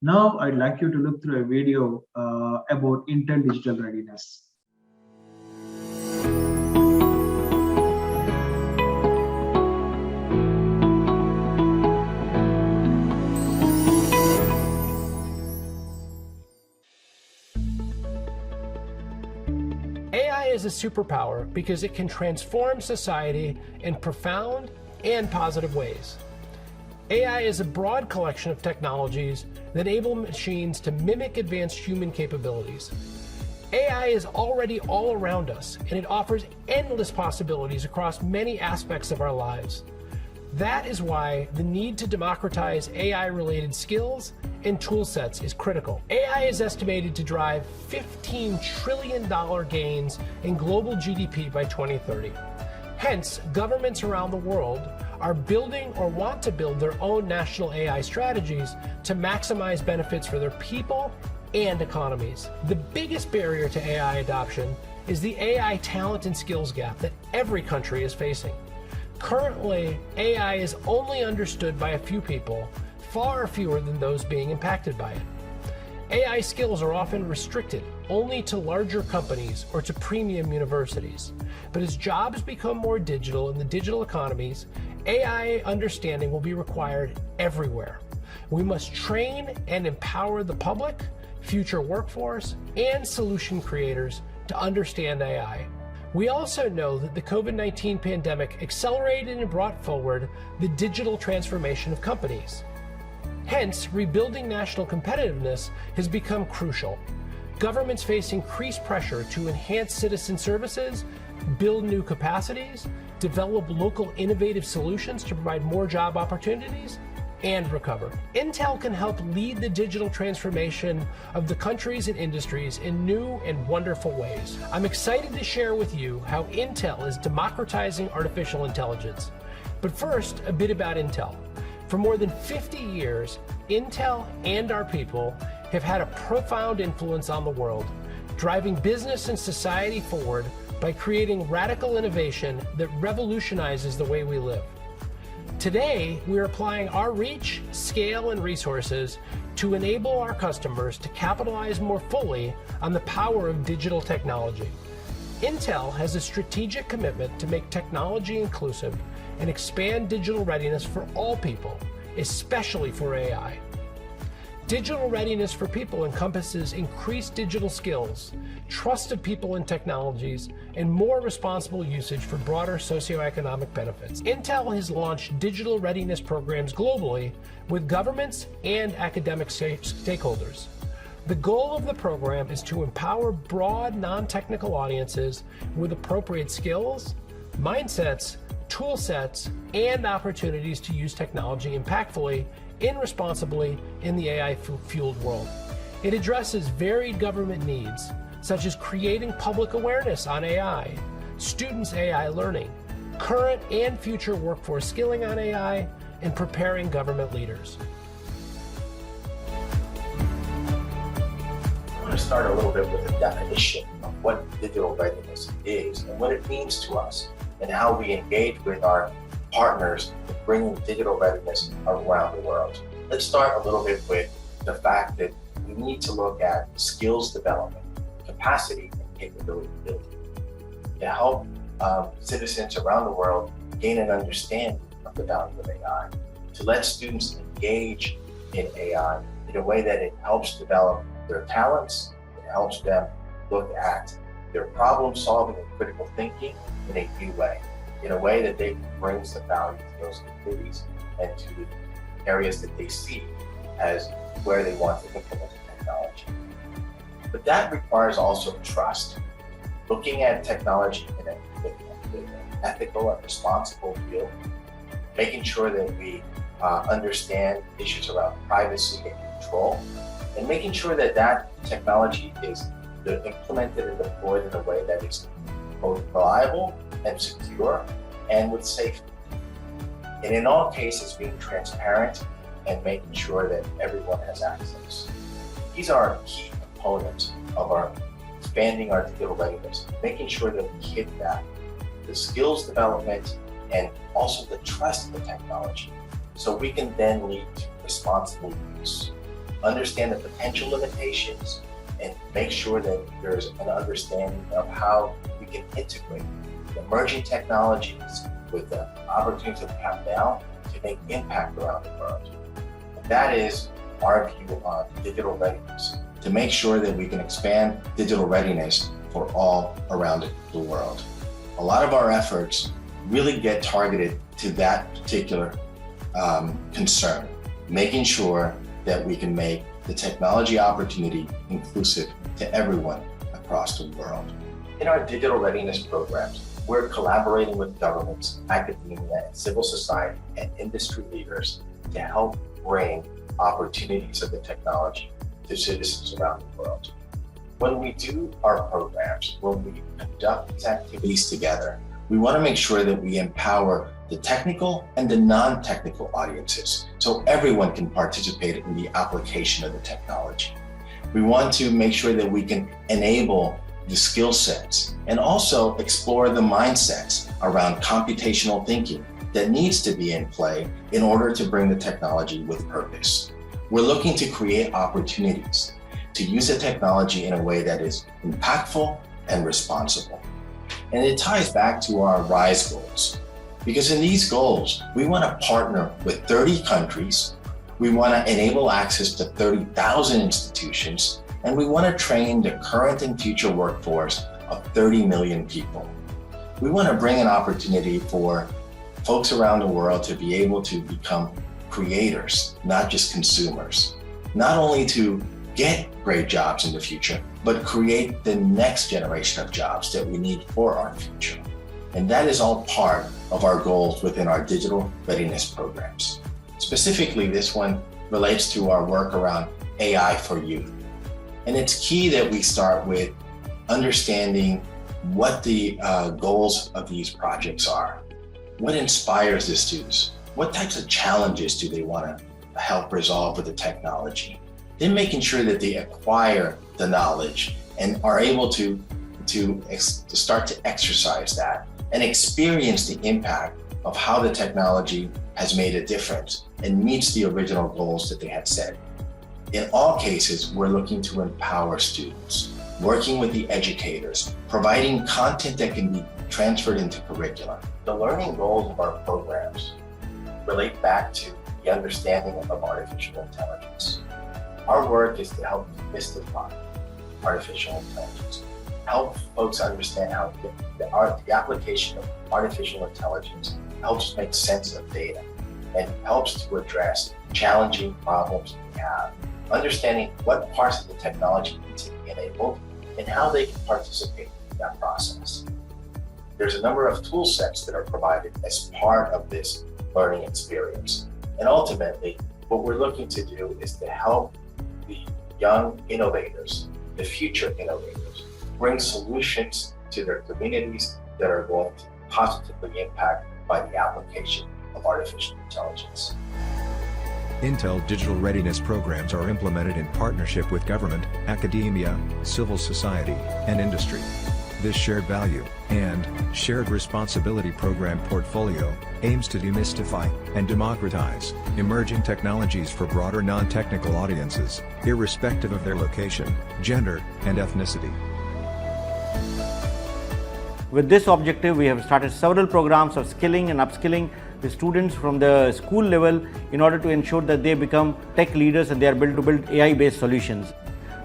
Now, I'd like you to look through a video about Intel Digital Readiness. AI is a superpower because it can transform society in profound and positive ways. AI is a broad collection of technologies that enable machines to mimic advanced human capabilities. AI is already all around us, and it offers endless possibilities across many aspects of our lives. That is why the need to democratize AI-related skills and tool sets is critical. AI is estimated to drive $15 trillion gains in global GDP by 2030. Hence, governments around the world are building or want to build their own national AI strategies to maximize benefits for their people and economies. The biggest barrier to AI adoption is the AI talent and skills gap that every country is facing. Currently, AI is only understood by a few people, far fewer than those being impacted by it. AI skills are often restricted only to larger companies or to premium universities. But as jobs become more digital in the digital economies, AI understanding will be required everywhere. We must train and empower the public, future workforce, and solution creators to understand AI. We also know that the COVID-19 pandemic accelerated and brought forward the digital transformation of companies. Hence, rebuilding national competitiveness has become crucial. Governments face increased pressure to enhance citizen services, build new capacities, develop local innovative solutions to provide more job opportunities, and recover. Intel can help lead the digital transformation of the countries and industries in new and wonderful ways. I'm excited to share with you how Intel is democratizing artificial intelligence. But first, a bit about Intel. For more than 50 years, Intel and our people have had a profound influence on the world, driving business and society forward by creating radical innovation that revolutionizes the way we live. Today, we're applying our reach, scale, and resources to enable our customers to capitalize more fully on the power of digital technology. Intel has a strategic commitment to make technology inclusive and expand digital readiness for all people, especially for AI. Digital readiness for people encompasses increased digital skills, trust of people in technologies, and more responsible usage for broader socioeconomic benefits. Intel has launched digital readiness programs globally with governments and academic stakeholders. The goal of the program is to empower broad, non-technical audiences with appropriate skills, mindsets, tool sets, and opportunities to use technology impactfully and responsibly in the AI-fueled world. It addresses varied government needs, such as creating public awareness on AI, students' AI learning, current and future workforce skilling on AI, and preparing government leaders. I want to start a little bit with a definition of what digital readiness is and what it means to us, and how we engage with our partners in bringing digital readiness around the world. Let's start a little bit with the fact that we need to look at skills development, capacity, and capability building to help citizens around the world gain an understanding of the value of AI, to let students engage in AI in a way that it helps develop their talents, it helps them look at their problem solving and critical thinking in a new way, in a way that they brings the value to those activities and to the areas that they see as where they want to implement the technology. But that requires also trust. Looking at technology in an ethical and responsible view, making sure that we understand issues around privacy and control, and making sure that that technology is implemented and deployed in a way that is both reliable and secure and with safety. And in all cases, being transparent and making sure that everyone has access. These are key components of our expanding our digital readiness, making sure that we hit that, the skills development and also the trust in the technology, so we can then lead to responsible use understand the potential limitations, and make sure that there's an understanding of how we can integrate the emerging technologies with the opportunities that we have now to make impact around the world. And that is our view on digital readiness, to make sure that we can expand digital readiness for all around the world. A lot of our efforts really get targeted to that particular concern, making sure that we can make the technology opportunity inclusive to everyone across the world. In our digital readiness programs, we're collaborating with governments, academia, and civil society and industry leaders to help bring opportunities of the technology to citizens around the world. When we do our programs, when we conduct these activities together, we want to make sure that we empower the technical and the non-technical audiences so everyone can participate in the application of the technology. We want to make sure that we can enable the skill sets and also explore the mindsets around computational thinking that needs to be in play in order to bring the technology with purpose. We're looking to create opportunities to use the technology in a way that is impactful and responsible. And it ties back to our RISE goals, because in these goals, we want to partner with 30 countries, we want to enable access to 30,000 institutions, and we want to train the current and future workforce of 30 million people. We want to bring an opportunity for folks around the world to be able to become creators, not just consumers, not only to get great jobs in the future, but create the next generation of jobs that we need for our future. And that is all part of our goals within our digital readiness programs. Specifically, this one relates to our work around AI for youth. And it's key that we start with understanding what the goals of these projects are. What inspires the students? What types of challenges do they want to help resolve with the technology? Then making sure that they acquire the knowledge and are able to start to exercise that and experience the impact of how the technology has made a difference and meets the original goals that they had set. In all cases, we're looking to empower students, working with the educators, providing content that can be transferred into curriculum. The learning goals of our programs relate back to the understanding of artificial intelligence. Our work is to help demystify artificial intelligence, help folks understand how the application of artificial intelligence helps make sense of data and helps to address challenging problems we have, understanding what parts of the technology need to be enabled and how they can participate in that process. There's a number of tool sets that are provided as part of this learning experience. And ultimately, what we're looking to do is to help the young innovators, the future innovators, bring solutions to their communities that are going to positively impact by the application of artificial intelligence. Intel Digital Readiness Programs are implemented in partnership with government, academia, civil society, and industry. This shared value and shared responsibility program portfolio aims to demystify and democratize emerging technologies for broader non-technical audiences, irrespective of their location, gender, and ethnicity. With this objective, we have started several programs of skilling and upskilling the students from the school level in order to ensure that they become tech leaders and they are built to build AI-based solutions.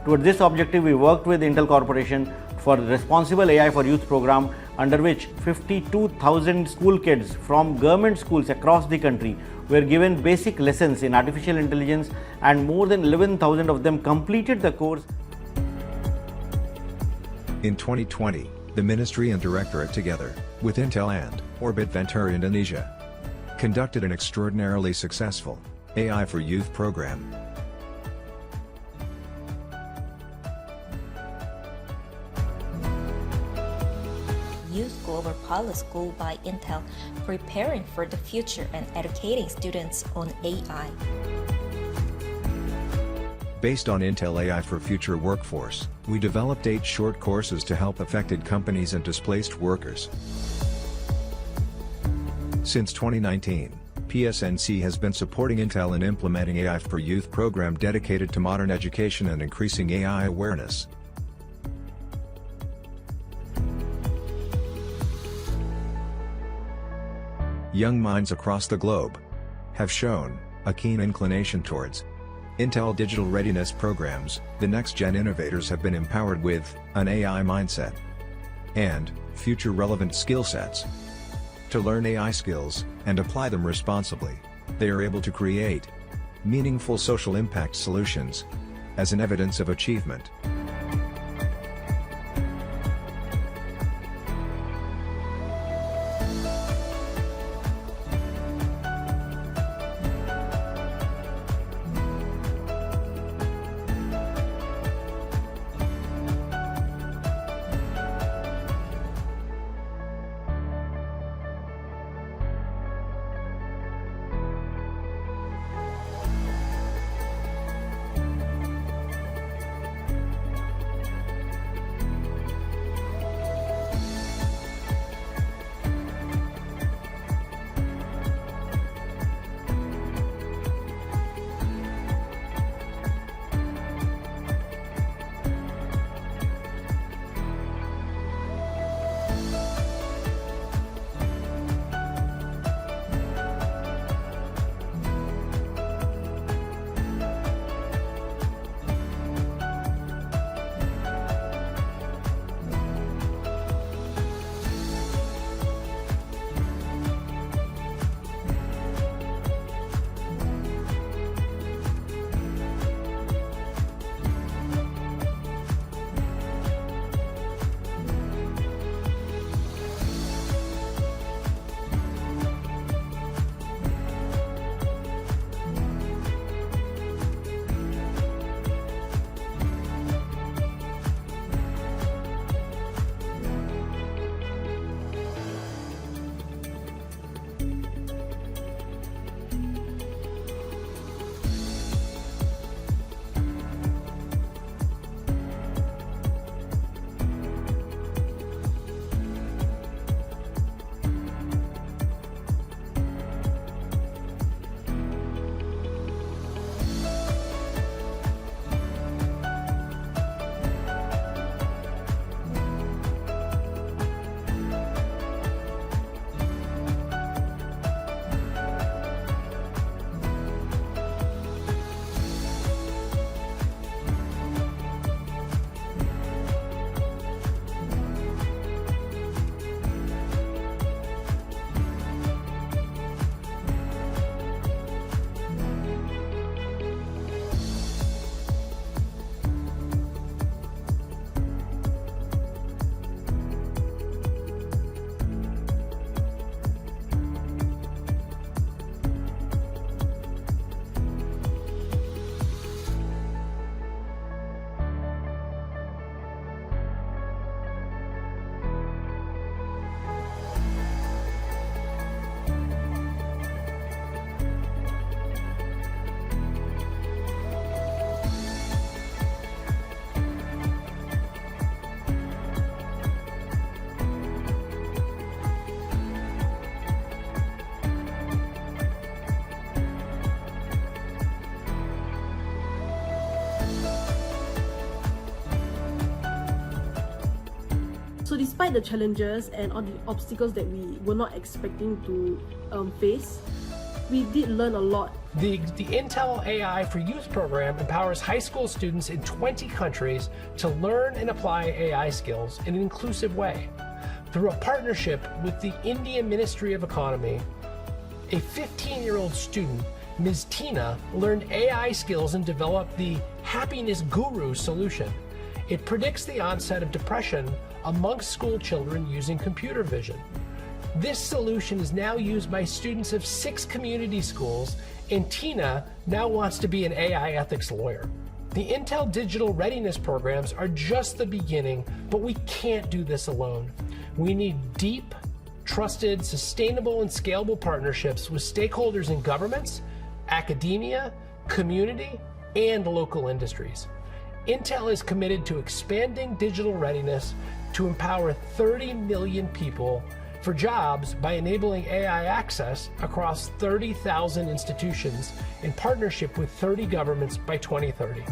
Towards this objective, we worked with Intel Corporation for the Responsible AI for Youth program, under which 52,000 school kids from government schools across the country were given basic lessons in artificial intelligence, and more than 11,000 of them completed the course. In 2020, the Ministry and Directorate, together with Intel and Orbit Ventura Indonesia, conducted an extraordinarily successful AI for Youth program. Youth Global Pilot School by Intel, preparing for the future and educating students on AI. Based on Intel AI for Future Workforce, we developed 8 short courses to help affected companies and displaced workers. Since 2019, PSNC has been supporting Intel in implementing AI for Youth program dedicated to modern education and increasing AI awareness. Young minds across the globe have shown a keen inclination towards Intel Digital Readiness Programs. The next-gen innovators have been empowered with an AI mindset and future-relevant skill sets. To learn AI skills and apply them responsibly, they are able to create meaningful social impact solutions as an evidence of achievement. So despite the challenges and all the obstacles that we were not expecting to face, we did learn a lot. The Intel AI for Youth program empowers high school students in 20 countries to learn and apply AI skills in an inclusive way. Through a partnership with the Indian Ministry of Economy, a 15-year-old student, Ms. Tina, learned AI skills and developed the Happiness Guru solution. It predicts the onset of depression amongst school children using computer vision. This solution is now used by students of 6 community schools, and Tina now wants to be an AI ethics lawyer. The Intel Digital Readiness Programs are just the beginning, but we can't do this alone. We need deep, trusted, sustainable, and scalable partnerships with stakeholders in governments, academia, community, and local industries. Intel is committed to expanding digital readiness to empower 30 million people for jobs by enabling AI access across 30,000 institutions in partnership with 30 governments by 2030.